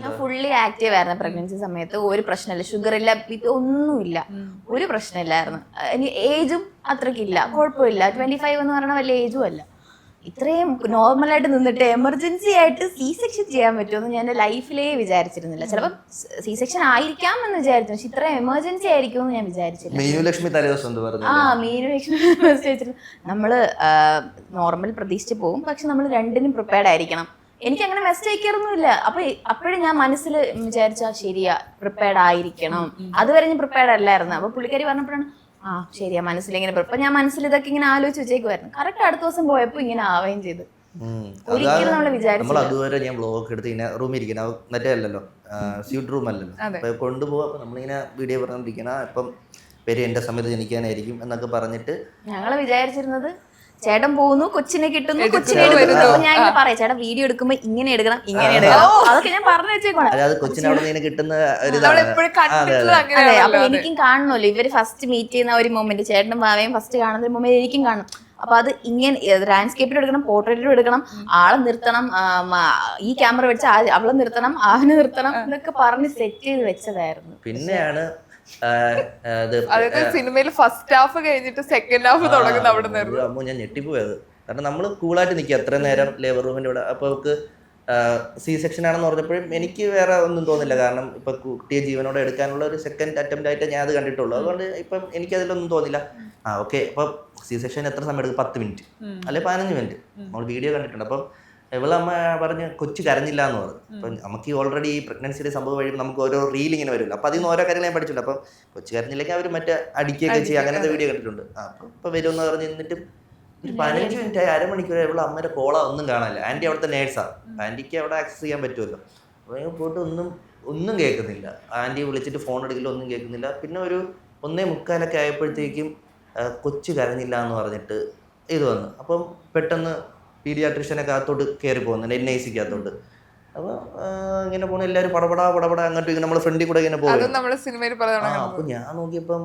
ഞാൻ fully active ആയിരുന്നു pregnancy സമയത്ത്. ഒരു പ്രശ്നമില്ല, ഷുഗർ ഇല്ല, ഒന്നുമില്ല, ഒരു പ്രശ്നമില്ലായിരുന്നു. ഇനി ഏജും അത്രയ്ക്കില്ല, കുഴപ്പമില്ല. 25 എന്ന് പറയുന്ന വലിയ ഏജും അല്ല. ഇത്രയും നോർമലായിട്ട് നിന്നിട്ട് എമർജൻസി ആയിട്ട് സി സെക്ഷൻ ചെയ്യാൻ പറ്റുമെന്ന് ഞാൻ എൻ്റെ ലൈഫിലേ വിചാരിച്ചിരുന്നില്ല. ചിലപ്പോൾ സി സെക്ഷൻ ആയിരിക്കാം എന്ന് വിചാരിച്ചു, പക്ഷെ ഇത്ര എമർജൻസി ആയിരിക്കുമെന്ന് ഞാൻ വിചാരിച്ചില്ല. മീനുലക്ഷ്മി തലേദിവസം മീനുലക്ഷ്മി വെച്ചിട്ട് നമ്മള് നോർമൽ പ്രതീക്ഷിച്ച് പോകും, പക്ഷെ നമ്മൾ രണ്ടിനും പ്രിപ്പയർഡ് ആയിരിക്കണം. എനിക്ക് അങ്ങനെ മെസ്സേജ് അയക്കാറൊന്നുമില്ല. അപ്പോഴും ഞാൻ മനസ്സിൽ വിചാരിച്ചാ ശരിയാ, പ്രിപ്പയർഡ് ആയിരിക്കണം. അതുവരെ ഞാൻ പ്രിപ്പയർഡ് അല്ലായിരുന്നു. അപ്പൊ പുള്ളിക്കാരി പറഞ്ഞപ്പോഴാണ് ശരിയാ, മനസ്സിലിങ്ങനെ ഇപ്പൊ ഞാൻ മനസ്സിൽ ഇതൊക്കെ ഇങ്ങനെ ആലോചിച്ച് വെച്ചേക്കുമായിരുന്നു. കറക്റ്റ് അടുത്ത ദിവസം പോയപ്പോ ഇങ്ങനെ ആവുകയും ചെയ്തു. ഒരിക്കലും നമ്മൾ വിചാരിച്ചു. അതുവരെ ഞാൻ ബ്ലോഗ് എടുത്ത് ഇങ്ങനെ റൂമിൽ ഇരിക്കണം, മറ്റേ അല്ലല്ലോ, സ്യൂട്ട് റൂം അല്ലല്ലോ, അപ്പൊ കൊണ്ടുപോകാം. അപ്പൊ നമ്മളിങ്ങനെ വീഡിയോ പറഞ്ഞോണ്ടിരിക്കണം, അപ്പം പേര് എന്റെ സമയത്ത് ജനിക്കാനായിരിക്കും എന്നൊക്കെ പറഞ്ഞിട്ട് ഞങ്ങള് വിചാരിച്ചിരുന്നത് ചേട്ടൻ പോകുന്നു, കൊച്ചിനെ കിട്ടുന്നു, കൊച്ചിനെ എടുക്കുന്നു. ഞാൻ ഇങ്ങനെ പറയാം, ചേട്ടൻ വീഡിയോ എടുക്കുമ്പോ ഇങ്ങനെ എടുക്കണം, ഇങ്ങനെ എടുക്കണം, അതൊക്കെ ഞാൻ പറഞ്ഞു വെച്ചേക്കാണ്. അതായത് കൊച്ചിനെ അവിടെ നിന്ന് കിട്ടുന്ന അതെ. അപ്പൊ എനിക്കും കാണണമല്ലോ, ഇവര് ഫസ്റ്റ് മീറ്റ് ചെയ്യുന്ന ഒരു മൊമെന്റ്, ചേട്ടനും ഭാവയും ഫസ്റ്റ് കാണുന്ന ഒരു മൊമെന്റ് എനിക്കും കാണും. അപ്പൊ അത് ഇങ്ങനെ ലാൻഡ്സ്കേപ്പിലും എടുക്കണം, പോർട്രേറ്റിലും എടുക്കണം, ആളെ നിർത്തണം, ഈ ക്യാമറ വെച്ച് അവളെ നിർത്തണം, അവനെ നിർത്തണം എന്നൊക്കെ പറഞ്ഞ് സെറ്റ് ചെയ്ത് വെച്ചതായിരുന്നു. പിന്നെയാണ് അതായത് സിനിമയിൽ ഫസ്റ്റ് ഹാഫ് കഴിഞ്ഞിട്ട് സെക്കൻഡ് ഹാഫ് തുടങ്ങുന്ന അവിടെ നിന്ന് അമ്മ ഞാൻ ഞെട്ടിപ്പോയത്. കാരണം നമ്മൾ കൂളായിട്ട് നിൽക്കുക അത്ര നേരം ലേബർ റൂമിൻ്റെ ഇവിടെ. അപ്പോൾ അവർക്ക് സി സെക്ഷൻ ആണെന്ന് പറഞ്ഞപ്പോഴും എനിക്ക് വേറെ ഒന്നും തോന്നില്ല. കാരണം ഇപ്പൊ കുട്ടിയെ ജീവനോടെ എടുക്കാനുള്ള ഒരു സെക്കൻഡ് അറ്റംപ്റ്റ് ആയിട്ട് ഞാൻ അത് കണ്ടിട്ടുള്ളൂ. അതുകൊണ്ട് ഇപ്പം എനിക്കതിലൊന്നും തോന്നില്ല. ഓക്കെ, അപ്പം സി സെക്ഷൻ എത്ര സമയം എടുക്കും? 10 മിനിറ്റ് അല്ലെ 15 മിനിറ്റ് നമ്മൾ വീഡിയോ കണ്ടിട്ടുണ്ട്. അപ്പം ഇവളമ്മ പറഞ്ഞ് കൊച്ചു കരഞ്ഞില്ല എന്ന് പറഞ്ഞു. അപ്പം നമുക്ക് ഓൾറെഡി ഈ പ്രഗ്നൻസിയുടെ സംഭവം വഴി നമുക്ക് ഓരോ റീൽ ഇങ്ങനെ വരുമല്ലോ. അപ്പം അതിൽ നിന്ന് ഓരോ കാര്യങ്ങൾ ഞാൻ പഠിച്ചിട്ടുണ്ട്. അപ്പം കൊച്ചു കരഞ്ഞില്ലെങ്കിൽ അവർ മറ്റേ അടിക്കുകയൊക്കെ ചെയ്യുക, അങ്ങനത്തെ വീഡിയോ കണ്ടിട്ടുണ്ട്. അപ്പം ഇപ്പം വരുമെന്ന് പറഞ്ഞ് നിന്നിട്ടും ഒരു 15 മിനിറ്റായി, അരമണിക്കൂർ ഇവിടെ അമ്മയുടെ കോള ഒന്നും കാണാനില്ല. ആൻറ്റി അവിടുത്തെ നേഴ്സാണ്, ആൻറ്റിക്ക് അവിടെ ആക്സസ് ചെയ്യാൻ പറ്റുമല്ലോ. അപ്പോൾ പോയിട്ട് ഒന്നും കേൾക്കുന്നില്ല. ആൻറ്റി വിളിച്ചിട്ട് ഫോൺ എടുക്കില്ല, ഒന്നും കേൾക്കുന്നില്ല. പിന്നെ ഒരു 1:45 ആയപ്പോഴത്തേക്കും കൊച്ചു കരഞ്ഞില്ല എന്ന് പറഞ്ഞിട്ട് ഇത് വന്നു. അപ്പം പെട്ടെന്ന് പീഡിയാട്രീഷ്യനൊക്കെ അകത്തോട്ട് കയറി പോകുന്നുണ്ട്, NICക്ക് അകത്തോട്ട്. അപ്പോൾ ഇങ്ങനെ പോകണം, എല്ലാവരും പടപടാ അങ്ങോട്ട് ഇങ്ങനെ നമ്മൾ ഫ്രണ്ടിൽ കൂടെ ഇങ്ങനെ പോകും. അപ്പോൾ ഞാൻ നോക്കിയപ്പം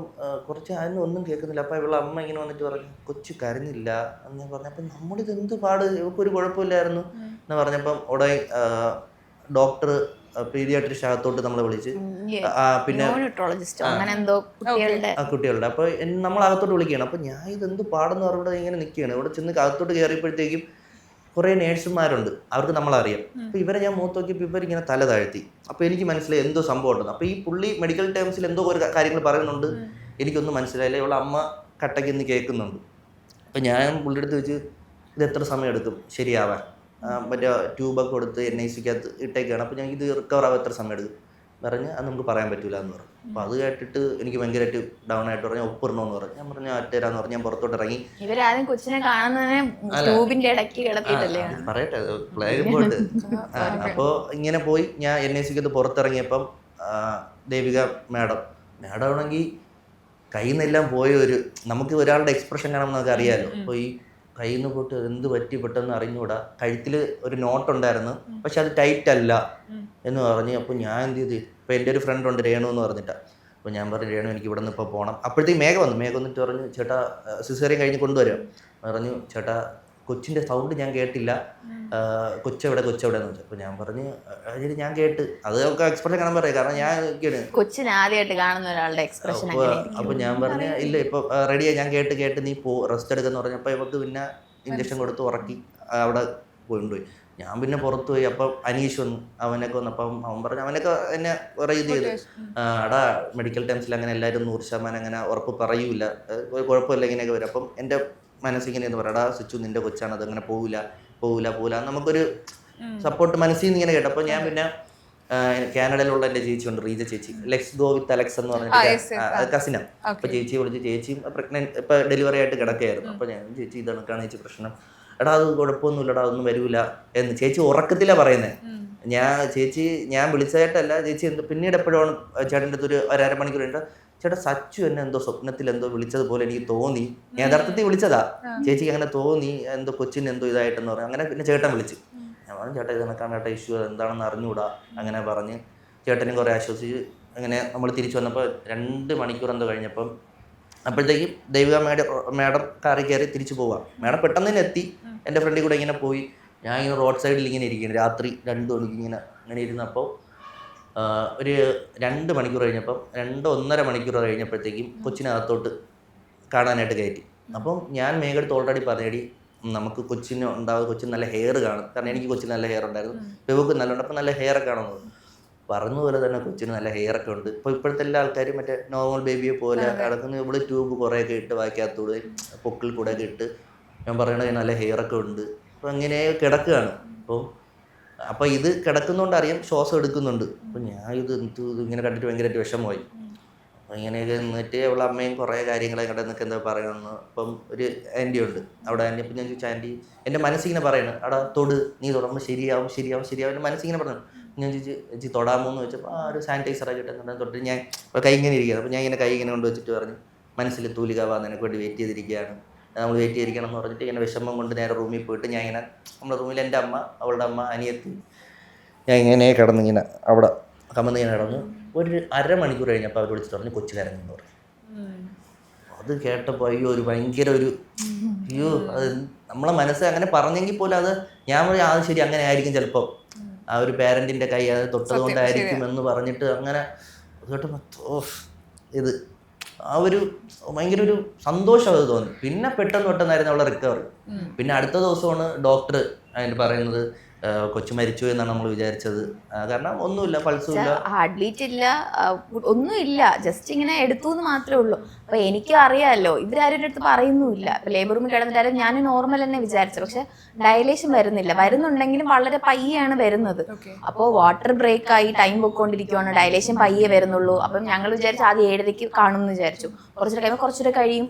കുറച്ച് അതിന് ഒന്നും കേൾക്കുന്നില്ല. അപ്പോൾ ഇവളുടെ അമ്മ ഇങ്ങനെ വന്നിട്ട് പറഞ്ഞു കൊച്ചു കരഞ്ഞില്ല എന്ന് പറഞ്ഞപ്പോൾ നമ്മളിത് എന്ത് പാട്, ഇവൾക്കൊരു കുഴപ്പമില്ലായിരുന്നു എന്ന് പറഞ്ഞപ്പം അവിടെ ഡോക്ടർ പീഡിയാട്രീഷ്യൻ അകത്തോട്ട് നമ്മളെ വിളിച്ച്, പിന്നെ കുട്ടികളുടെ അപ്പോൾ നമ്മൾ അകത്തോട്ട് വിളിക്കുകയാണ്. അപ്പോൾ ഞാൻ ഇതെന്ത് പാടെന്ന് പറഞ്ഞിട്ട് ഇങ്ങനെ നിൽക്കുകയാണ്. ഇവിടെ ചെന്ന് അകത്തോട്ട് കയറിയപ്പോഴത്തേക്കും കുറേ നേഴ്സുമാരുണ്ട്, അവർക്ക് നമ്മളറിയാം. അപ്പോൾ ഇവരെ ഞാൻ മുഖത്ത് നോക്കിയപ്പോൾ ഇവരിങ്ങനെ തല താഴ്ത്തി. അപ്പോൾ എനിക്ക് മനസ്സിലായി എന്തോ സംഭവം ഉണ്ടെന്ന്. അപ്പോൾ ഈ പുള്ളി മെഡിക്കൽ ടേംസിൽ എന്തോ ഒരു കാര്യങ്ങൾ പറയുന്നുണ്ട്, എനിക്കൊന്നും മനസ്സിലായില്ല. ഇവളെ അമ്മ കട്ടയ്ക്ക് നിന്ന് കേൾക്കുന്നുണ്ട്. അപ്പോൾ ഞാൻ പുള്ളിയുടെ അടുത്ത് വെച്ച് ഇത് എത്ര സമയം എടുക്കും ശരിയാവാൻ? മറ്റേ ട്യൂബൊക്കെ കൊടുത്ത് NICക്ക് അകത്ത് ഇട്ടേക്കാണ്. അപ്പോൾ ഞാൻ ഇത് റിക്കവർ ആവാൻ എത്ര സമയം എടുക്കും പറഞ്ഞ് അത് നമുക്ക് പറയാൻ പറ്റില്ല എന്ന് പറഞ്ഞു. അപ്പോൾ അത് കേട്ടിട്ട് എനിക്ക് ഭയങ്കരമായിട്ട് ഡൗൺ ആയിട്ട് പറഞ്ഞു, ഒപ്പിടണമെന്ന് പറഞ്ഞു. ഞാൻ പറഞ്ഞു അറ്റേരാന്ന് പറഞ്ഞു. ഞാൻ പുറത്തോട്ട് ഇറങ്ങി. ഇവരാദ്യം കൊച്ചിനെ പറയട്ടെ ഫ്ലാഗ് പോയിട്ട്. അപ്പോൾ ഇങ്ങനെ പോയി ഞാൻ NICക്ക് പുറത്തിറങ്ങിയപ്പം ദേവിക മാഡം ആണെങ്കിൽ കയ്യിൽ നിന്നെല്ലാം പോയ നമുക്ക് ഒരാളുടെ എക്സ്പ്രഷൻ കാണുമ്പോൾ നമുക്ക് അറിയാമല്ലോ. അപ്പോൾ ഈ കയ്യിൽ നിന്ന് പോയിട്ട് എന്ത് പറ്റി പെട്ടെന്ന് അറിഞ്ഞുകൂടാ. കഴുത്തിൽ ഒരു നോട്ടുണ്ടായിരുന്നു, പക്ഷെ അത് ടൈറ്റ് അല്ല എന്ന് പറഞ്ഞ്. അപ്പോൾ ഞാൻ എന്ത് ചെയ്ത്, ഇപ്പോൾ എൻ്റെ ഒരു ഫ്രണ്ട് ഉണ്ട് രേണു എന്ന് പറഞ്ഞിട്ടാണ്. അപ്പോൾ ഞാൻ പറഞ്ഞു രേണു എനിക്ക് ഇവിടെ നിന്ന് ഇപ്പോൾ പോകണം. അപ്പോഴത്തേക്ക് മേഘ വന്നിട്ട് പറഞ്ഞു ചേട്ടാ സിസേറിയൻ കഴിഞ്ഞ് കൊണ്ടുവരാം പറഞ്ഞു. ചേട്ടാ കൊച്ചിൻ്റെ സൗണ്ട് ഞാൻ കേട്ടില്ല, കൊച്ചെവിടെ എന്ന് വെച്ചു. അപ്പോൾ ഞാൻ പറഞ്ഞു അതിന് ഞാൻ കേട്ട് അതൊക്കെ എക്സ്പ്രഷൻ കാണാൻ പറയാം, കാരണം ഞാൻ കൊച്ചിനെ ആദ്യമായിട്ട് കാണുന്ന ഒരാളുടെ എക്സ്പ്രഷൻ. അപ്പോൾ ഞാൻ പറഞ്ഞു ഇല്ല ഇപ്പോൾ റെഡിയായി, ഞാൻ കേട്ട് നീ റെസ്റ്റ് എടുക്കെന്ന് പറഞ്ഞു. അപ്പോൾ ഇവർക്ക് പിന്നെ ഇഞ്ചക്ഷൻ കൊടുത്ത് ഉറക്കി അവിടെ കൊണ്ടുപോയി. ഞാൻ പിന്നെ പുറത്തു പോയി. അപ്പം അനീഷ് വന്നു, അവനൊക്കെ വന്നപ്പം അവൻ പറഞ്ഞു, അവനൊക്കെ എന്നെ കുറേ ഇത് ചെയ്തു. എടാ മെഡിക്കൽ ടൈംസിൽ അങ്ങനെ എല്ലാവരും 100% അങ്ങനെ ഉറപ്പ് പറയൂല, കുഴപ്പമില്ല ഇങ്ങനെയൊക്കെ വരും. അപ്പം എൻ്റെ മനസ്സിങ്ങനെ എന്ന് പറയടാ സിച്ചു നിന്റെ കൊച്ചാണ്, അതങ്ങനെ പോവില്ല നമുക്കൊരു സപ്പോർട്ട് മനസ്സിൽ നിന്ന് ഇങ്ങനെ കേട്ടു. അപ്പോൾ ഞാൻ പിന്നെ കാനഡയിലുള്ള എൻ്റെ ചേച്ചിയുണ്ട്, റീജ ചേച്ചി, ലെക്സ് ഗോ വിത്ത് അലക്സ് എന്ന് പറഞ്ഞിട്ട് കസിനാണ്. അപ്പോൾ ചേച്ചിയെ വിളിച്ച്, ചേച്ചിയും പ്രഗ്നന്റ് ഇപ്പം ഡെലിവറി ആയിട്ട് കിടക്കുകയായിരുന്നു. അപ്പോൾ ഞാൻ ചേച്ചി ഇതാണ് ചേച്ചി പ്രശ്നം, എടാ അത് കുഴപ്പമൊന്നുമില്ലടാ അതൊന്നും വരില്ല എന്ന് ചേച്ചി ഉറക്കത്തിലാണ് പറയുന്നത്. ഞാൻ വിളിച്ചതായിട്ടല്ല, ചേച്ചി പിന്നീട് എപ്പോഴാണ് ചേട്ടൻ്റെ അടുത്ത് ഒരു അരമണിക്കൂർ ഉണ്ട്, ചേട്ടാ സച്ചു എന്നെ എന്തോ സ്വപ്നത്തിൽ എന്തോ വിളിച്ചതുപോലെ എനിക്ക് തോന്നി, ഞാൻ യഥാർത്ഥത്തിൽ വിളിച്ചതാ, ചേച്ചിക്ക് അങ്ങനെ തോന്നി എന്തോ കൊച്ചിന് എന്തോ ഇതായിട്ടെന്ന് പറഞ്ഞു. അങ്ങനെ പിന്നെ ചേട്ടൻ വിളിച്ച്, ഞാൻ പറഞ്ഞു ചേട്ടാ ഇത് കണക്കാണ് ചേട്ടാ ഇഷ്യൂ എന്താണെന്ന് അറിഞ്ഞുകൂടാ അങ്ങനെ പറഞ്ഞ് ചേട്ടനും കുറേ ആശ്വസിച്ച്. അങ്ങനെ നമ്മൾ തിരിച്ചു വന്നപ്പോൾ 2 മണിക്കൂർ എന്തോ കഴിഞ്ഞപ്പം അപ്പോഴത്തേക്കും ദേവിക മാഡം കാറിൽ കയറി തിരിച്ചു പോവാം. മാഡം പെട്ടെന്ന് തന്നെ എത്തി, എൻ്റെ ഫ്രണ്ടിൽ കൂടെ ഇങ്ങനെ പോയി. ഞാൻ ഇങ്ങനെ റോഡ് സൈഡിൽ ഇങ്ങനെ ഇരിക്കുന്നു, രാത്രി 2 മണിക്ക് ഇങ്ങനെ ഇരുന്നപ്പോൾ ഒരു 2 മണിക്കൂർ കഴിഞ്ഞപ്പം 2-1.5 മണിക്കൂർ കഴിഞ്ഞപ്പോഴത്തേക്കും കൊച്ചിനകത്തോട്ട് കാണാനായിട്ട് കയറ്റി. അപ്പം ഞാൻ മേഘടുത്ത് ഓൾറെഡി പറഞ്ഞേടി നമുക്ക് കൊച്ചിന് നല്ല ഹെയർ കാണും, കാരണം എനിക്ക് കൊച്ചിന് നല്ല ഹെയർ ഉണ്ടായിരുന്നു, പെവുക്ക് നല്ല ഉണ്ട്, അപ്പം നല്ല ഹെയർ ഒക്കെ ആണെന്ന് പറഞ്ഞ പോലെ തന്നെ കൊച്ചിന് നല്ല ഹെയർ ഒക്കെ ഉണ്ട്. ഇപ്പോൾ ഇപ്പോഴത്തെ എല്ലാ ആൾക്കാരും മറ്റേ നോർമൽ ബേബിയെ പോലെ കിടക്കുന്ന, ഇവിടെ ട്യൂബ് കുറേയൊക്കെ ഇട്ട് വായിക്കാത്തൂടെ പൊക്കിൽ കൂടെ ഒക്കെ ഇട്ട് ഞാൻ പറയണത് നല്ല ഹെയർ ഒക്കെ ഉണ്ട്. അപ്പോൾ അങ്ങനെ കിടക്കുകയാണ്. അപ്പോൾ ഇത് കിടക്കുന്നതുകൊണ്ട് അറിയാം ശ്വാസം എടുക്കുന്നുണ്ട്. അപ്പോൾ ഞാൻ ഇത് ഇങ്ങനെ കണ്ടിട്ട് ഭയങ്കരമായിട്ട് വിഷമമായി. അപ്പോൾ ഇങ്ങനെയൊക്കെ നിന്നിട്ട് അവളെ അമ്മയും കുറേ കാര്യങ്ങളൊക്കെ നിന്നൊക്കെ എന്താ പറയണമെന്ന്. അപ്പം ഒരു ആൻറ്റി ഉണ്ട് അവിടെ. ആൻറ്റി അപ്പം ഞാൻ ചോദിച്ചു, ആൻറ്റി എൻ്റെ മനസ്സിങ്ങനെ പറയണം അടാ നീ തൊടുമ്പോൾ ശരിയാവും എൻ്റെ മനസ്സിങ്ങനെ പറഞ്ഞു. ഞാൻ ചോദിച്ചു ചേച്ചി തൊടാമോ എന്ന് ചോദിച്ചപ്പോൾ ഒരു സാനിറ്റൈസറൊക്കെ ഇട്ടെന്നുണ്ടെങ്കിൽ തൊട്ട് ഞാൻ കൈ ഇങ്ങനെ ഇരിക്കുകയാണ്. അപ്പോൾ ഞാൻ ഇങ്ങനെ കൈ ഇങ്ങനെ കൊണ്ട് വെച്ചിട്ട് പറഞ്ഞു, മനസ്സിൽ തൂലികാവാൻ നിനക്ക് വേണ്ടി വെയിറ്റ് ചെയ്തിരിക്കുകയാണ്, നമ്മൾ വെയിറ്റ് ചെയ്തിരിക്കണം എന്ന് പറഞ്ഞിട്ട് ഇങ്ങനെ വിഷമം കൊണ്ട് നേരെ റൂമിൽ പോയിട്ട് ഞാൻ ഇങ്ങനെ നമ്മുടെ റൂമിൽ എൻ്റെ അമ്മ, അവളുടെ അമ്മ, അനിയത്തി, ഞാൻ ഇങ്ങനെ കിടന്നിങ്ങനെ അവിടെ കമന്ന് ഇങ്ങനെ കിടന്നു. ഒരു 1/2 മണിക്കൂർ കഴിഞ്ഞപ്പോൾ അവർ വിളിച്ചിട്ട് പറഞ്ഞു കൊച്ചു കരഞ്ഞെന്ന് പറഞ്ഞു. അത് കേട്ടപ്പോൾ ഒരു ഭയങ്കര അത് നമ്മളെ മനസ്സ് അങ്ങനെ പറഞ്ഞെങ്കിൽ പോലും അത് ഞാൻ പറയും അത് ശരി അങ്ങനെ ആയിരിക്കും ചിലപ്പോൾ, ആ ഒരു പേരൻറ്റിൻ്റെ കൈ അത് തൊട്ടത് കൊണ്ടായിരിക്കും എന്ന് പറഞ്ഞിട്ട് അങ്ങനെ കേട്ടപ്പോൾ ഇത് ആ ഒരു ഭയങ്കര ഒരു സന്തോഷം അത് തോന്നി. പിന്നെ പെട്ടെന്നായിരുന്നു അവളെ റിക്കവറി. പിന്നെ അടുത്ത ദിവസമാണ് ഡോക്ടർ അതിന് പറയുന്നത് കൊച്ചു മരിച്ചു എന്നാണ് നമ്മൾ വിചാരിച്ചത്. കാരണം ഒന്നുമില്ല, പൾസും ഇല്ല, ഹാർട്ട് ബീറ്റ് ഇല്ല, ഒന്നുമില്ല, ജസ്റ്റ് ഇങ്ങനെ എടുത്തു എന്ന് മാത്രമേ ഉള്ളൂ. അപ്പൊ എനിക്ക് അറിയാമല്ലോ, ഇവരാരും അടുത്ത് പറയുന്നുമില്ല. ഇപ്പൊ ലേബർ റൂമിൽ കിടന്നിട്ടാലും ഞാൻ നോർമൽ തന്നെ വിചാരിച്ചു, പക്ഷെ ഡയലേഷൻ വരുന്നുണ്ടെങ്കിലും വളരെ പയ്യാണ് വരുന്നത്. അപ്പോൾ വാട്ടർ ബ്രേക്ക് ആയി ടൈം പൊയ്ക്കൊണ്ടിരിക്കുവാണ്, ഡയലേഷൻ പയ്യെ വരുന്നുള്ളൂ. അപ്പം ഞങ്ങൾ വിചാരിച്ചു ആദ്യം 7:30 കാണും എന്ന് വിചാരിച്ചു. കുറച്ചുകൂടെ കഴിയുമ്പോൾ കുറച്ചുകൂടെ കഴിയും.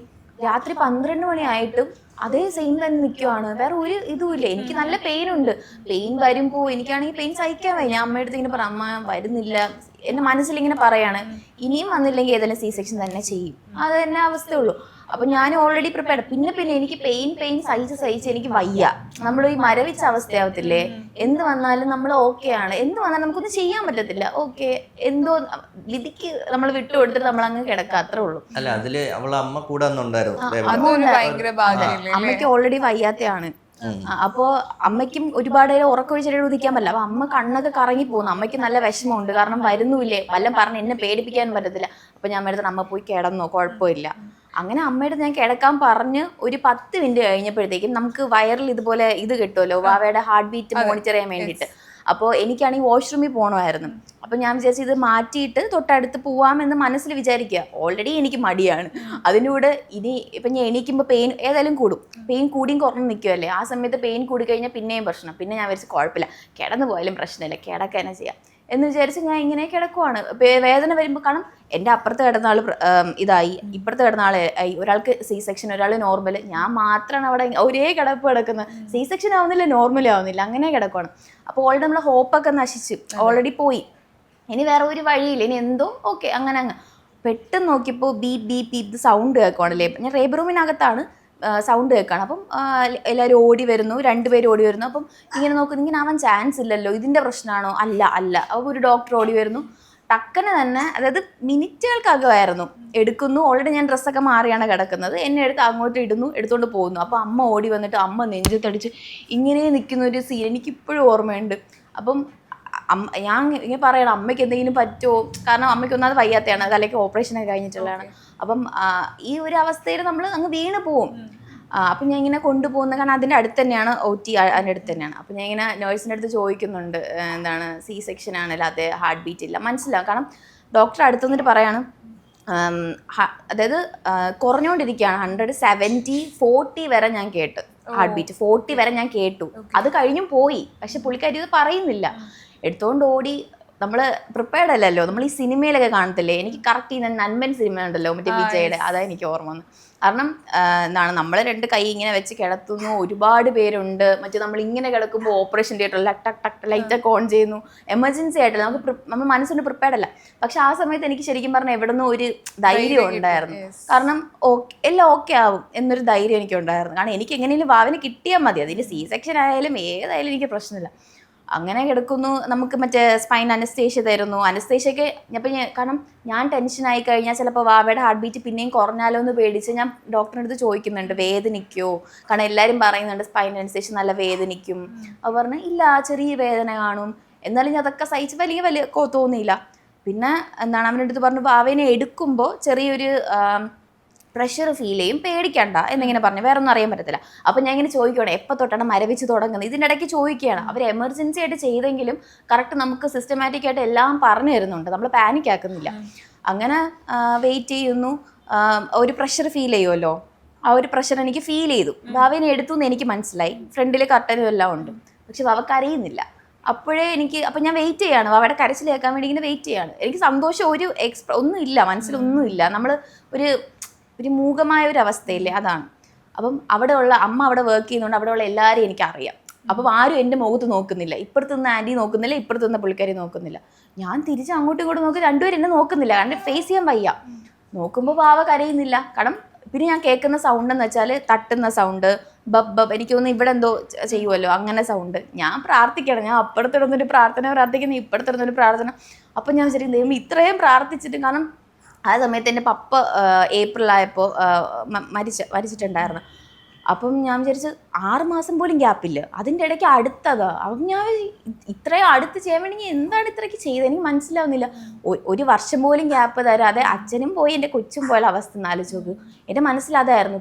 രാത്രി 12 മണിയായിട്ടും അതേ സെയിം തന്നെ നിൽക്കുവാണ്, വേറെ ഒരു ഇതുമില്ല. എനിക്ക് നല്ല പെയിൻ ഉണ്ട്, പെയിൻ വരുമ്പോൾ എനിക്കാണെങ്കിൽ പെയിൻ സഹിക്കാൻ വയ്യ. ഞാൻ അമ്മയുടെ അടുത്ത് ഇങ്ങനെ പറ, അമ്മ വരുന്നില്ല, എൻ്റെ മനസ്സിലിങ്ങനെ പറയാണ് ഇനിയും വന്നില്ലെങ്കിൽ ഏതെങ്കിലും C-സെക്ഷൻ തന്നെ ചെയ്യും, അത് തന്നെ അവസ്ഥയുള്ളൂ. അപ്പൊ ഞാൻ ഓൾറെഡി പ്രിപ്പയർഡ്. പിന്നെ എനിക്ക് പെയിൻ സഹിച്ച് എനിക്ക് വയ്യ. നമ്മൾ ഈ മരവിച്ച അവസ്ഥയാവത്തില്ലേ, എന്ത് വന്നാലും നമ്മൾ ഓക്കെയാണ്, എന്ത് വന്നാലും നമുക്കൊന്നും ചെയ്യാൻ പറ്റത്തില്ല. ഓക്കെ, എന്തോ വിധിക്ക് നമ്മൾ വിട്ടുകൊടുത്തിട്ട് നമ്മൾ അങ്ങ് കിടക്കുക, അത്രേ ഉള്ളൂ. അല്ല അതില് അവളെ അമ്മ കൂടെ അമ്മയ്ക്ക് ഓൾറെഡി വയ്യാത്തയാണ്. അപ്പോ അമ്മയ്ക്കും ഒരുപാട് ഉറക്കൊഴിച്ചിട്ട് ഉദിക്കാൻ പറ്റില്ല. അപ്പൊ അമ്മ കണ്ണൊക്കെ കറങ്ങി പോകുന്നു. അമ്മയ്ക്ക് നല്ല വിഷമമുണ്ട്, കാരണം വരുന്നില്ലേ, വല്ലതും പറഞ്ഞ് എന്നെ പേടിപ്പിക്കാനും പറ്റത്തില്ല. അപ്പൊ ഞാൻ വരുന്നത് അമ്മ പോയി കിടന്നോ, കുഴപ്പമില്ല. അങ്ങനെ അമ്മയുടെ ഞാൻ കിടക്കാൻ പറഞ്ഞ് ഒരു 10 മിനിറ്റ് കഴിഞ്ഞപ്പോഴത്തേക്കും നമുക്ക് വയറിൽ ഇതുപോലെ ഇത് കിട്ടുമല്ലോ, വാവയുടെ ഹാർട്ട് ബീറ്റ് മോണിറ്റർ ചെയ്യാൻ വേണ്ടിയിട്ട്. അപ്പോൾ എനിക്കാണെങ്കിൽ വാഷ്റൂമിൽ പോകണമായിരുന്നു. അപ്പോൾ ഞാൻ വിചാരിച്ചു ഇത് മാറ്റിയിട്ട് തൊട്ടടുത്ത് പോവാമെന്ന് മനസ്സിൽ വിചാരിക്കുക. ഓൾറെഡി എനിക്ക് മടിയാണ്. അതിൻ്റെ കൂടെ ഇനി ഇപ്പം ഞാൻ എണീക്കുമ്പോൾ പെയിൻ ഏതായാലും കൂടും, പെയിൻ കൂടിയും കുറഞ്ഞ് നിൽക്കുമല്ലേ. ആ സമയത്ത് പെയിൻ കൂടി കഴിഞ്ഞാൽ പിന്നെയും പ്രശ്നം. പിന്നെ ഞാൻ വിചാരിച്ചു കുഴപ്പമില്ല, കിടന്നു പോയാലും പ്രശ്നമില്ല, കിടക്കാനെ ചെയ്യാം എന്ന് വിചാരിച്ച് ഞാൻ ഇങ്ങനെ കിടക്കുവാണ്. വേദന വരുമ്പോൾ കാരണം എൻ്റെ അപ്പുറത്ത് കിടന്ന ആൾ ഇതായി, ഇപ്പുറത്ത് കിടന്ന ആളായി. ഒരാൾക്ക് C-സെക്ഷൻ, ഒരാൾ നോർമൽ, ഞാൻ മാത്രമാണ് അവിടെ ഒരേ കിടപ്പ് കിടക്കുന്നത്. C-സെക്ഷൻ ആവുന്നില്ല, നോർമൽ ആവുന്നില്ല, അങ്ങനെ കിടക്കുവാണ്. അപ്പോൾ ഓൾറെഡി നമ്മളെ ഹോപ്പൊക്കെ നശിച്ച് ഓൾറെഡി പോയി. ഇനി വേറെ ഒരു വഴിയില്ല, ഇനി എന്തോ ഓക്കെ അങ്ങനെ പെട്ടെന്ന് നോക്കിയപ്പോൾ ബീപ്പ് ഇത് സൗണ്ട് കേൾക്കുവാണല്ലേ. ഞാൻ ലേബർ റൂമിനകത്താണ്, സൗണ്ട് കേൾക്കുകയാണ്. അപ്പം എല്ലാവരും ഓടി വരുന്നു, 2 പേര് ഓടി വരുന്നു. അപ്പം ഇങ്ങനെ നോക്കുന്നു, ഇങ്ങനെ ആവാൻ ചാൻസ് ഇല്ലല്ലോ, ഇതിൻ്റെ പ്രശ്നമാണോ? അല്ല. അപ്പോൾ ഒരു ഡോക്ടർ ഓടി വരുന്നു, ടക്കനെ തന്നെ, അതായത് മിനിറ്റുകൾക്കകമായിരുന്നു എടുക്കുന്നു. ഓൾറെഡി ഞാൻ ഡ്രസ്സൊക്കെ മാറിയാണ് കിടക്കുന്നത്, എന്നെ എടുത്ത് അങ്ങോട്ട് എടുത്തുകൊണ്ട് പോകുന്നു. അപ്പോൾ അമ്മ ഓടി വന്നിട്ട് അമ്മ നെഞ്ചത്തടിച്ച് ഇങ്ങനെ നിൽക്കുന്ന ഒരു സീൻ എനിക്കിപ്പോഴും ഓർമ്മയുണ്ട്. അപ്പം ഞാൻ ഇങ്ങനെ പറയണം അമ്മയ്ക്ക് എന്തെങ്കിലും പറ്റുമോ, കാരണം അമ്മയ്ക്ക് ഒന്നാമത് വയ്യാത്തയാണ്, തലയ്ക്ക് ഓപ്പറേഷനൊക്കെ കഴിഞ്ഞിട്ടുള്ളതാണ്. അപ്പം ഈ ഒരു അവസ്ഥയിൽ നമ്മൾ അങ്ങ് വീണ് പോവും. അപ്പം ഞാൻ ഇങ്ങനെ കൊണ്ടുപോകുന്നത്, കാരണം അതിൻ്റെ അടുത്ത് തന്നെയാണ് OT, അതിൻ്റെ അടുത്ത് തന്നെയാണ്. അപ്പം ഞാൻ ഇങ്ങനെ നേഴ്സിൻ്റെ അടുത്ത് ചോദിക്കുന്നുണ്ട്, എന്താണ് C-സെക്ഷൻ ആണല്ലോ, അതേ ഹാർട്ട് ബീറ്റ് ഇല്ല, മനസ്സിലാവും. കാരണം ഡോക്ടർ അടുത്ത് വന്നിട്ട് പറയാണ്, അതായത് കുറഞ്ഞുകൊണ്ടിരിക്കുകയാണ്, 170, 40 വരെ ഞാൻ കേട്ട്, ഹാർട്ട് ബീറ്റ് 40 വരെ ഞാൻ കേട്ടു. അത് കഴിഞ്ഞും പോയി, പക്ഷെ പുള്ളിക്കാരി ഇത് പറയുന്നില്ല. എടുത്തോണ്ട് ഓടി. നമ്മൾ പ്രിപ്പയർഡ് അല്ലല്ലോ, നമ്മൾ ഈ സിനിമയിലൊക്കെ കാണത്തില്ലേ. എനിക്ക് കറക്റ്റ് ഈ നൻപൻ സിനിമ ഉണ്ടല്ലോ, മറ്റേ വിജയുടെ, അതാ എനിക്ക് ഓർമ്മ വന്നു. കാരണം എന്താണ്, നമ്മൾ 2 കൈ ഇങ്ങനെ വെച്ച് കിടത്തുന്നു, ഒരുപാട് പേരുണ്ട്. മറ്റേ നമ്മൾ ഇങ്ങനെ കിടക്കുമ്പോൾ ഓപ്പറേഷൻ തിയേറ്ററിൽ ടക്ക് ലൈറ്റൊക്കെ ഓൺ ചെയ്യുന്നു, എമർജൻസി ആയിട്ടല്ല, നമ്മൾ മനസ്സിന് പ്രിപ്പയർഡ് അല്ല. പക്ഷെ ആ സമയത്ത് എനിക്ക് ശരിക്കും പറഞ്ഞാൽ എവിടുന്ന് ഒരു ധൈര്യം ഉണ്ടായിരുന്നു. കാരണം എല്ലാം ഓക്കെ ആവും എന്നൊരു ധൈര്യം എനിക്കുണ്ടായിരുന്നു. കാരണം എനിക്ക് എങ്ങനെയും വാവിന് കിട്ടിയാൽ മതി, അതിന് C-സെക്ഷൻ ആയാലും ഏതായാലും എനിക്ക് പ്രശ്നമില്ല. അങ്ങനെ കിടക്കുന്നു. നമുക്ക് മറ്റേ സ്പൈൻ അനസ്തേഷ്യ തരുന്നു. അനസ്തേഷ്യക്ക് അപ്പം കാരണം ഞാൻ ടെൻഷനായി കഴിഞ്ഞാൽ ചിലപ്പോൾ വാവയുടെ ഹാർട്ട് ബീറ്റ് പിന്നെയും കുറഞ്ഞാലോ എന്ന് പേടിച്ച് ഞാൻ ഡോക്ടറിൻ്റെ അടുത്ത് ചോദിക്കുന്നുണ്ട്, വേദനിക്കുമോ? കാരണം എല്ലാവരും പറയുന്നുണ്ട് സ്പൈൻ അനസ്തേഷ്യ നല്ല വേദനിക്കും. അപ്പോൾ പറഞ്ഞു ഇല്ല, ചെറിയ വേദന കാണും എന്നാലും ഞാൻ അതൊക്കെ സഹിച്ച് വലിയ തോന്നിയില്ല. പിന്നെ എന്താണ് അവൻ്റെ അടുത്ത് പറഞ്ഞു വാവേനെ എടുക്കുമ്പോൾ ചെറിയൊരു പ്രഷർ ഫീൽ ചെയ്യും, പേടിക്കണ്ട എന്നിങ്ങനെ പറഞ്ഞു, വേറെ ഒന്നും അറിയാൻ പറ്റത്തില്ല. അപ്പം ഞാൻ ഇങ്ങനെ ചോദിക്കുകയാണ് എപ്പോൾ തൊട്ടാണ് മരവിച്ച് തുടങ്ങുന്നത്, ഇതിൻ്റെ ഇടയ്ക്ക് ചോദിക്കുകയാണ്. അവർ എമർജൻസി ആയിട്ട് ചെയ്തെങ്കിലും കറക്റ്റ് നമുക്ക് സിസ്റ്റമാറ്റിക് ആയിട്ട് എല്ലാം പറഞ്ഞു തരുന്നുണ്ട്, നമ്മൾ പാനിക് ആക്കുന്നില്ല. അങ്ങനെ വെയിറ്റ് ചെയ്യുന്നു. ഒരു പ്രഷർ ഫീൽ ചെയ്യുമല്ലോ, ആ ഒരു പ്രഷർ എനിക്ക് ഫീൽ ചെയ്തു. വാവേനെ എടുത്തു എന്ന് എനിക്ക് മനസ്സിലായി, ഫ്രണ്ടിൽ കർട്ടനും എല്ലാം ഉണ്ട്, പക്ഷെ വാവക്ക് അറിയുന്നില്ല. അപ്പോഴേ എനിക്ക് അപ്പം ഞാൻ വെയിറ്റ് ചെയ്യാണ്, വാവയുടെ കരച്ചിൽ കേൾക്കാൻ വേണ്ടി ഇങ്ങനെ വെയിറ്റ് ചെയ്യാണ്. എനിക്ക് സന്തോഷം ഒന്നും ഇല്ല, മനസ്സിലൊന്നുമില്ല, നമ്മൾ ഒരു മൂകമായ ഒരു അവസ്ഥയില്ലേ, അതാണ്. അപ്പം അവിടെയുള്ള അമ്മ അവിടെ വർക്ക് ചെയ്യുന്നതുകൊണ്ട് അവിടെയുള്ള എല്ലാവരെയും എനിക്കറിയാം. അപ്പം ആരും എൻ്റെ മുഖത്ത് നോക്കുന്നില്ല, ഇപ്പുറത്ത് നിന്ന് ആൻറ്റി നോക്കുന്നില്ല, ഇപ്പുറത്ത് നിന്ന് പുള്ളിക്കാരി നോക്കുന്നില്ല. ഞാൻ തിരിച്ച് അങ്ങോട്ടും ഇങ്ങോട്ടും നോക്കി, രണ്ടുപേരും എന്നെ നോക്കുന്നില്ല, കാരണം ഫേസ് ചെയ്യാൻ വയ്യ. നോക്കുമ്പോൾ വാവ കരയുന്നില്ല. കാരണം പിന്നെ ഞാൻ കേൾക്കുന്ന സൗണ്ട് എന്ന് വെച്ചാൽ തട്ടുന്ന സൗണ്ട്, ബബ്ബബ്, എനിക്ക് തോന്നുന്നു ഇവിടെ എന്തോ ചെയ്യുമല്ലോ അങ്ങനെ സൗണ്ട്. ഞാൻ പ്രാർത്ഥിക്കണം, ഞാൻ അപ്പുറത്തിടുന്നൊരു പ്രാർത്ഥിക്കുന്നു, ഇപ്പുറത്തിടുന്നൊരു പ്രാർത്ഥന. അപ്പം ഞാൻ ശരിക്കും ദൈവം ഇത്രയും പ്രാർത്ഥിച്ചിട്ട്, കാരണം ആ സമയത്ത് എൻ്റെ പപ്പ ഏപ്രിലായപ്പോൾ മരിച്ചിട്ടുണ്ടായിരുന്നു. അപ്പം ഞാൻ വിചാരിച്ചു 6 മാസം പോലും ഗ്യാപ്പില്ല, അതിൻ്റെ ഇടയ്ക്ക് അടുത്തതാ. അപ്പം ഞാൻ ഇത്രയും അടുത്ത് ചെയ്യാൻ വേണ്ടി എന്താണ് ഇത്രയ്ക്ക് ചെയ്തത് എനിക്ക് മനസ്സിലാവുന്നില്ല. 1 വർഷം പോലും ഗ്യാപ്പ് തരാതെ അച്ഛനും പോയി എൻ്റെ കൊച്ചും പോയ അവസ്ഥ എന്നാലോചിച്ച് നോക്ക്. എൻ്റെ മനസ്സിലതായിരുന്നു.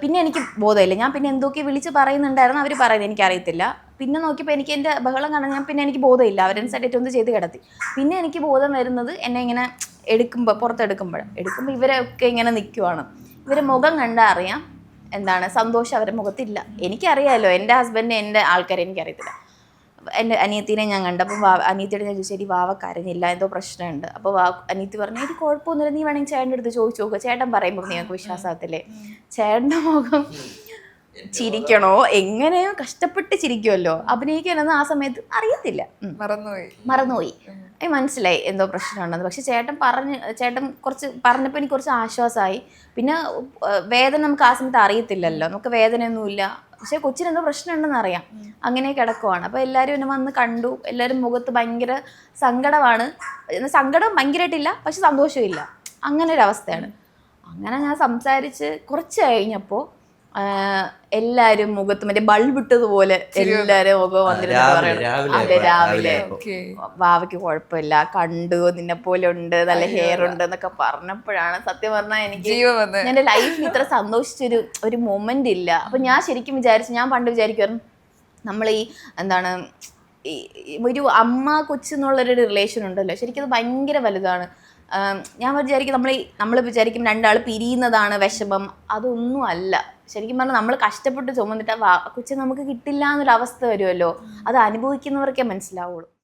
പിന്നെ എനിക്ക് ബോധമില്ല, ഞാൻ പിന്നെ എന്തൊക്കെ വിളിച്ച് പറയുന്നുണ്ടായിരുന്നു, അവർ പറയുന്നത് എനിക്കറിയത്തില്ല. പിന്നെ നോക്കിയപ്പോൾ എനിക്ക് എൻ്റെ ബഹളം കാണാൻ പിന്നെ എനിക്ക് ബോധമില്ല, അവരനുസരിച്ചിട്ട് ഒന്ന് ചെയ്ത് കിടത്തി. പിന്നെ എനിക്ക് ബോധം വരുന്നത് എന്നെ ഇങ്ങനെ പുറത്തെടുക്കുമ്പോൾ ഇവരൊക്കെ ഇങ്ങനെ നിൽക്കുവാണ്. ഇവരെ മുഖം കണ്ടാൽ അറിയാം എന്താണ് സന്തോഷം അവരുടെ മുഖത്തില്ല. എനിക്കറിയാമല്ലോ എൻ്റെ ഹസ്ബൻഡ്, എൻ്റെ ആൾക്കാരെ എനിക്കറിയത്തില്ല. എൻ്റെ അനിയത്തിനെ ഞാൻ കണ്ടപ്പോൾ അനിയത്തിയോട് ഞാൻ ചോദിച്ചു, ശരി വാവ കരഞ്ഞില്ല, എന്തോ പ്രശ്നമുണ്ട്. അപ്പോൾ അനിയത്തി പറഞ്ഞു എനിക്ക് കുഴപ്പമൊന്നുമില്ല, നീ വേണമെങ്കിൽ ചേട്ടൻ്റെ അടുത്ത് ചോദിച്ചു നോക്കുക, ചേട്ടൻ പറയുമ്പോൾ നിങ്ങൾക്ക് വിശ്വാസത്തില്ലേ. ചേട്ടൻ്റെ മുഖം ചിരിക്കണോ എങ്ങനെയോ കഷ്ടപ്പെട്ട് ചിരിക്കുമല്ലോ, അഭിനയിക്കാനൊന്നും ആ സമയത്ത് അറിയത്തില്ല, മറന്നുപോയി. മനസ്സിലായി എന്തോ പ്രശ്നമുണ്ടെന്ന്. പക്ഷെ ചേട്ടൻ കുറച്ച് പറഞ്ഞപ്പോൾ എനിക്ക് കുറച്ച് ആശ്വാസമായി. പിന്നെ വേദന നമുക്ക് ആ സമയത്ത് അറിയത്തില്ലല്ലോ, നമുക്ക് വേദനയൊന്നുമില്ല, പക്ഷെ കൊച്ചിനെന്തോ പ്രശ്നമുണ്ടെന്ന് അറിയാം. അങ്ങനെ കിടക്കുവാണ്. അപ്പോൾ എല്ലാവരും എന്നെ വന്ന് കണ്ടു, എല്ലാവരും മുഖത്ത് ഭയങ്കര സങ്കടമാണ്. സങ്കടം ഭയങ്കരമായിട്ടില്ല, പക്ഷെ സന്തോഷമില്ല, അങ്ങനെ ഒരു അവസ്ഥയാണ്. അങ്ങനെ ഞാൻ സംസാരിച്ച് കുറച്ച് കഴിഞ്ഞപ്പോൾ എല്ലാരും മുഖത്ത് മറ്റേ ബൾബ് ഇട്ടതുപോലെ എല്ലാരും മുഖം വന്നിരുന്നു പറയണം. അതെ, രാവിലെ വാവയ്ക്ക് കുഴപ്പമില്ല, കണ്ടു, നിന്നെ പോലെ ഉണ്ട്, നല്ല ഹെയർ ഉണ്ട് എന്നൊക്കെ പറഞ്ഞപ്പോഴാണ് സത്യം പറഞ്ഞാൽ എനിക്ക് എന്റെ ലൈഫിൽ ഇത്ര സന്തോഷിച്ചൊരു മൊമെന്റ് ഇല്ല. അപ്പൊ ഞാൻ ശരിക്കും വിചാരിച്ചു, ഞാൻ പണ്ട് വിചാരിക്കുമായിരുന്നു നമ്മൾ എന്താണ് ഒരു അമ്മ കൊച്ചെന്നുള്ളൊരു റിലേഷൻ ഉണ്ടല്ലോ, ശരിക്കും അത് ഭയങ്കര വലുതാണ്. ഞാൻ വിചാരിക്കും നമ്മൾ വിചാരിക്കും 2 ആൾ പിരിയുന്നതാണ് വിഷമം, അതൊന്നും അല്ല. ശരിക്കും പറഞ്ഞാൽ നമ്മൾ കഷ്ടപ്പെട്ട് ചുമന്നിട്ട് കൊച്ചിനെ നമുക്ക് കിട്ടില്ല എന്നൊരു അവസ്ഥ വരുമല്ലോ, അത് അനുഭവിക്കുന്നവർക്കേ മനസ്സിലാവുള്ളൂ.